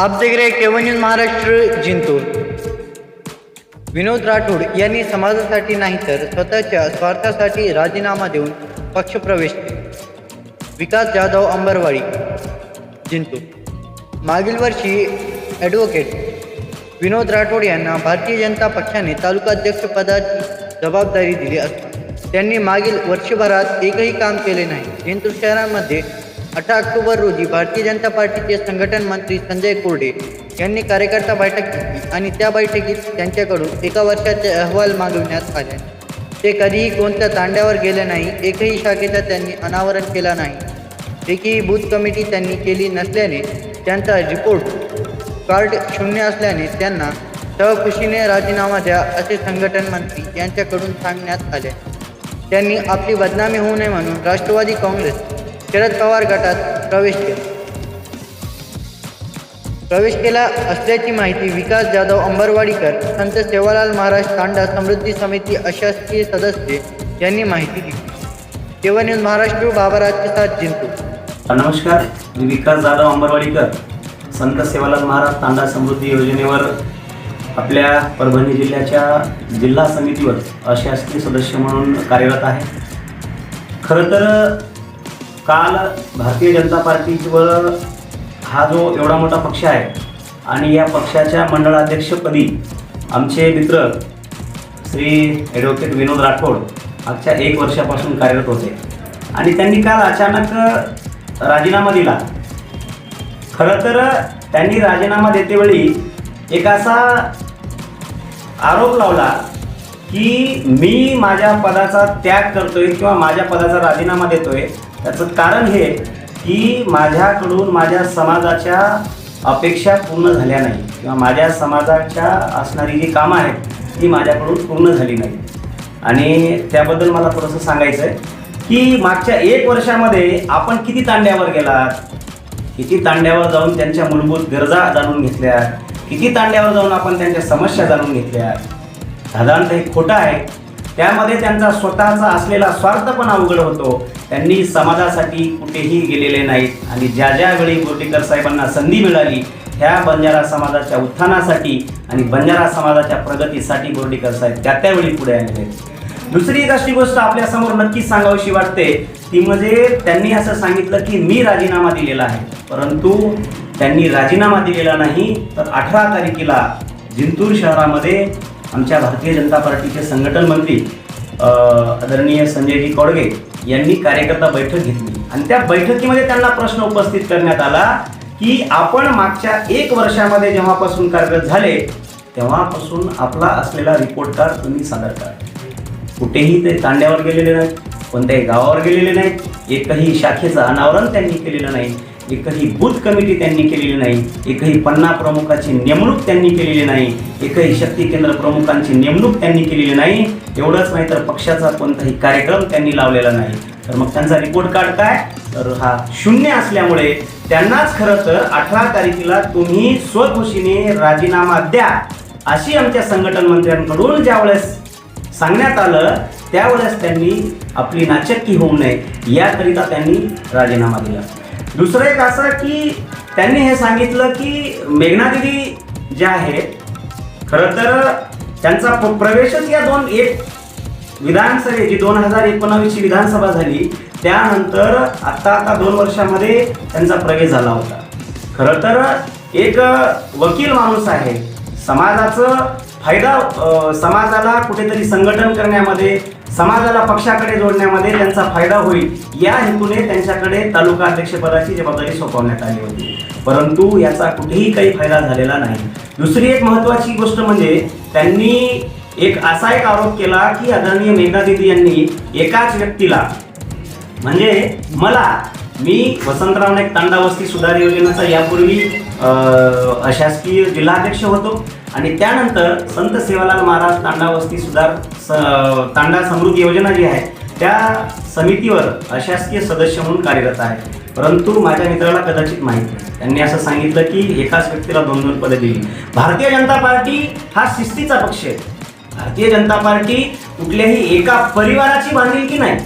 आप देख रहे केवन न्यूज महाराष्ट्र जिंतूर। विनोद राठोड यांनी समाजासाठी नाही तर स्वतःच्या स्वार्थासाठी राजीनामा देऊन पक्षप्रवेश केला। विकास जाधव अंबरवाडी जिंतूर। मागील वर्षी ॲडव्होकेट विनोद राठोड यांना भारतीय जनता पक्षाने तालुकाध्यक्षपदाची जबाबदारी दिली असता त्यांनी मागील वर्षभरात एकही काम केले नाही। जिंतूर शहरामध्ये 18 ऑक्टोबर रोजी भारतीय जनता पार्टीचे संघटन मंत्री संजय कोरडे यांनी कार्यकर्ता बैठक घेतली आणि त्या बैठकीत त्यांच्याकडून एका वर्षाचे अहवाल मागविण्यात आले। ते कधीही कोणत्या तांड्यावर गेले नाही, एकही शाखेचा त्यांनी अनावरण केला नाही, एकही बूथ कमिटी त्यांनी केली नसल्याने त्यांचा रिपोर्ट कार्ड शून्य असल्याने त्यांना सहकुशीने राजीनामा द्या असे संघटन मंत्री यांच्याकडून सांगण्यात आले। त्यांनी आपली बदनामी होऊ नये म्हणून राष्ट्रवादी काँग्रेस शरद पवार गटात प्रवेश केला असल्याची माहिती विकास जाधव अंबरवाडीकर संत सेवालाल महाराज तांडा समृद्धी समिती अशासकीय सदस्य यांनी माहिती दिली। केवन न्यूज महाराष्ट्र बाबाराजचे साथ जिंतूर। नमस्कार, मी विकास जाधव अंबरवाडीकर संत सेवालाल महाराज तांडा समृद्धी योजनेवर आपल्या परभणी जिल्ह्याच्या जिल्हा समितीवर अशासकीय सदस्य म्हणून कार्यरत आहे। खरं तर काल भारतीय जनता पार्टीवर हा जो एवढा मोठा पक्ष आहे आणि या पक्षाच्या मंडळाध्यक्षपदी आमचे मित्र श्री ॲडव्होकेट विनोद राठोड मागच्या 1 वर्षापासून कार्यरत होते आणि त्यांनी काल अचानक राजीनामा दिला। खरं तर त्यांनी राजीनामा देतेवेळी एक असा आरोप लावला की मी माझ्या पदाचा त्याग करतोय किंवा माझ्या पदाचा राजीनामा देतोय। त्याचं कारण हे की माझ्याकडून माझ्या समाजाच्या अपेक्षा पूर्ण झाल्या नाही किंवा माझ्या समाजाच्या असणारी जी कामं आहेत ती माझ्याकडून पूर्ण झाली नाही। आणि त्याबद्दल मला थोडंसं सांगायचं आहे की मागच्या 1 वर्षामध्ये आपण किती तांड्यावर गेलात, किती तांड्यावर जाऊन त्यांच्या मूलभूत गरजा जाणून घेतल्या, किती तांड्यावर जाऊन आपण त्यांच्या समस्या जाणून घेतल्या। साधारणतः हे खोटं आहे, त्यामध्ये त्यांचा स्वतःचा असलेला स्वार्थ पण अवघड होतो। त्यांनी समाजासाठी कुठेही गेलेले नाहीत आणि ज्या ज्यावेळी बोर्डीकर साहेबांना संधी मिळाली ह्या बंजारा समाजाच्या उत्थानासाठी आणि बंजारा समाजाच्या प्रगतीसाठी बोर्डीकर साहेब त्यावेळी पुढे आलेले। दुसरी एक अशी गोष्ट आपल्यासमोर नक्कीच सांगावीशी वाटते ती म्हणजे त्यांनी असं सांगितलं की मी राजीनामा दिलेला आहे, परंतु त्यांनी राजीनामा दिलेला नाही तर 18 तारखेला जिंतूर शहरामध्ये आमच्या भारतीय जनता पार्टीचे संघटन मंत्री आदरणीय संजयजी कोरडे यांनी कार्यकर्ता बैठक घेतली आणि त्या बैठकीमध्ये त्यांना प्रश्न उपस्थित करण्यात आला की आपण मागच्या 1 वर्षामध्ये जेव्हापासून कार्यरत झाले तेव्हापासून आपला असलेला रिपोर्ट कार्ड तुम्ही सादर करा। कुठेही ते तांड्यावर गेलेले नाहीत, कोणत्याही गावावर गेलेले नाहीत, एकही शाखेचं अनावरण त्यांनी केलेलं नाही, एकही बूथ कमिटी त्यांनी केलेली नाही, एकही पन्ना प्रमुखाची नेमणूक त्यांनी केलेली नाही, एकही शक्ती केंद्र प्रमुखांची नेमणूक त्यांनी केलेली नाही। एवढंच नाही तर पक्षाचा कोणताही कार्यक्रम त्यांनी लावलेला नाही। तर मग त्यांचा रिपोर्ट कार्ड काय तर हा शून्य असल्यामुळे त्यांनाच खरं तर 18 तारखेला तुम्ही स्वखुशीने राजीनामा द्या अशी आमच्या संघटन मंत्र्यांकडून ज्यावेळेस सांगण्यात आलं त्यावेळेस त्यांनी आपली नाचक्की होऊ नये याकरिता त्यांनी राजीनामा दिला। दुसरं एक असं की त्यांनी हे सांगितलं की मेघना दिदी ज्या आहेत खरं तर त्यांचा प्रवेशच या विधानसभेची 2019ची विधानसभा झाली त्यानंतर आता 2 वर्षामध्ये त्यांचा प्रवेश झाला होता। खरं तर एक वकील माणूस आहे, समाजाचा फायदा समाजाला कुठेतरी संघटन करण्यामध्ये समाजाला पक्षाकडे जोडण्यामध्ये त्यांचा फायदा होईल या हेतूने त्यांच्याकडे तालुका अध्यक्षपदाची जबाबदारी सोपवण्यात आली होती, परंतु याचा कुठेही काही फायदा झालेला नाही। दुसरी एक महत्त्वाची गोष्ट म्हणजे त्यांनी एक आरोप केला की आदरणीय मेघना दिदी यांनी एकाच व्यक्तीला म्हणजे मी वसंतराव नाईक तांडा वस्ती सुधार योजनेचा यापूर्वी अशासकीय जिल्हाध्यक्ष होतो आणि त्यानंतर संत सेवालाल महाराज तांडा वस्ती सुधार तांडा समृद्धी योजना जी आहे त्या समितीवर अशासकीय सदस्य म्हणून कार्यरत आहे, परंतु माझ्या मित्राला कदाचित माहीत नाही। त्यांनी असं सांगितलं की एकाच व्यक्तीला 2 पदे दिली। भारतीय जनता पार्टी हा शिस्तीचा पक्ष आहे। भारतीय जनता पार्टी कुठल्याही एका परिवाराची बांधिलकी नाही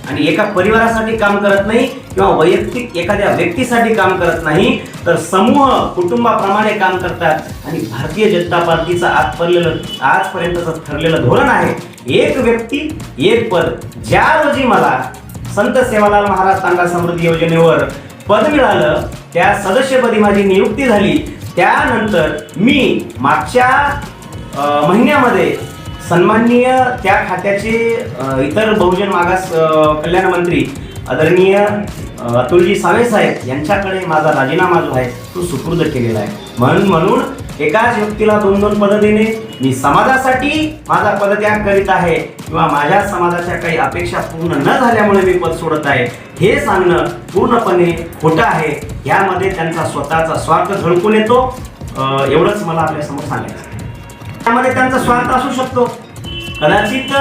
आणि एका परिवारासाठी काम करत नाही, किंवा वैयक्तिक एखाद्या व्यक्तीसाठी काम करत नाही, तर समूह कुटुंबाप्रमाणे काम करतात। आणि भारतीय जनता पार्टीचं आजपर्यंतचं ठरलेलं धोरण आहे, एक व्यक्ती एक पद। ज्या रोजी मला संत सेवालाल महाराज तांडा समृद्धी योजनेवर पद मिळालं, त्या सदस्यपदी माझी नियुक्ती झाली, त्यानंतर मी मागच्या महिन्यामध्ये सन्माननीय त्या खात्याचे इतर बहुजन मागास कल्याण मंत्री आदरणीय अतुलजी सावे साहेब यांच्याकडे माझा राजीनामा जो आहे तो सुपूर्द केलेला आहे। म्हणून एकाच व्यक्तीला 2-2 पदं देणे, मी समाजासाठी माझा पदत्याग करीत आहे किंवा माझ्या समाजाच्या काही अपेक्षा पूर्ण न झाल्यामुळे मी पद सोडत आहे, हे सांगणं पूर्णपणे खोटं आहे। यामध्ये त्यांचा स्वतःचा स्वार्थ झळकून येतो, एवढंच मला आपल्यासमोर सांगायचं। त्यामध्ये त्यांचा स्वार्थ असू शकतो, कदाचित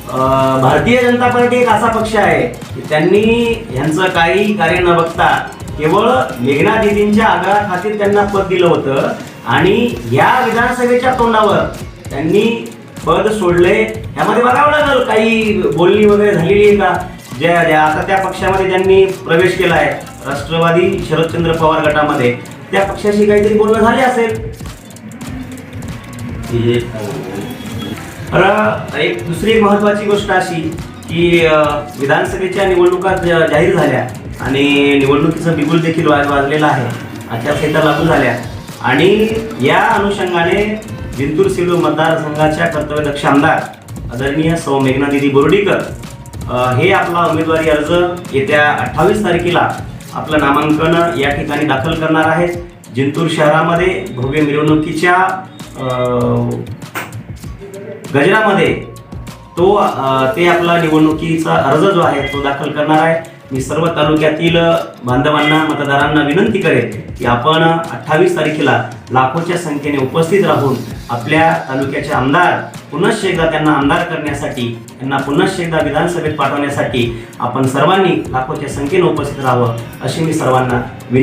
भारतीय जनता पार्टी एक असा पक्ष आहे की त्यांनी यांचं काही कार्य न बघता केवळ मेघना दिदींच्या आग्रहा खातीर त्यांना पद दिलं होतं आणि या विधानसभेच्या तोंडावर त्यांनी पद सोडले। यामध्ये बघावं लागेल काही बोलणी वगैरे झालेली आहे का, ज्या आता त्या पक्षामध्ये ज्यांनी प्रवेश केला आहे, राष्ट्रवादी शरदचंद्र पवार गटामध्ये, त्या पक्षाशी काहीतरी बोलणं झाले असेल। दुसरी एक महत्त्वाची गोष्ट अशी की विधानसभेच्या निवडणुका जाहीर झाल्या आणि निवडणुकीचं बिगुल देखील वाजलेलं आहे, आचारसंहिता लागू झाल्या आणि या अनुषंगाने जिंतूर सिल्लोड मतदारसंघाच्या कर्तव्यदक्ष आमदार आदरणीय सौ मेघना दिदी बोर्डीकर हे आपला उमेदवारी अर्ज येत्या 28 तारखेला आपलं नामांकन या ठिकाणी दाखल करणार आहेत। जिंतूर शहरामध्ये भव्य मिरवणुकीच्या गजरामध्ये ते आपला निवडणुकीचा अर्ज जो आहे तो दाखल करणार आहे। मी सर्व तालुक्यातील बांधवांना मतदारांना विनंती करेन की आपण 28 तारखेला लाखोच्या संख्येने उपस्थित राहून आपल्या तालुक्याचे आमदार पुनश्च एकदा त्यांना आमदार करण्यासाठी, त्यांना पुनश्च एकदा विधानसभेत पाठवण्यासाठी आपण सर्वांनी लाखोच्या संख्येने उपस्थित राहावं अशी मी सर्वांना विनंती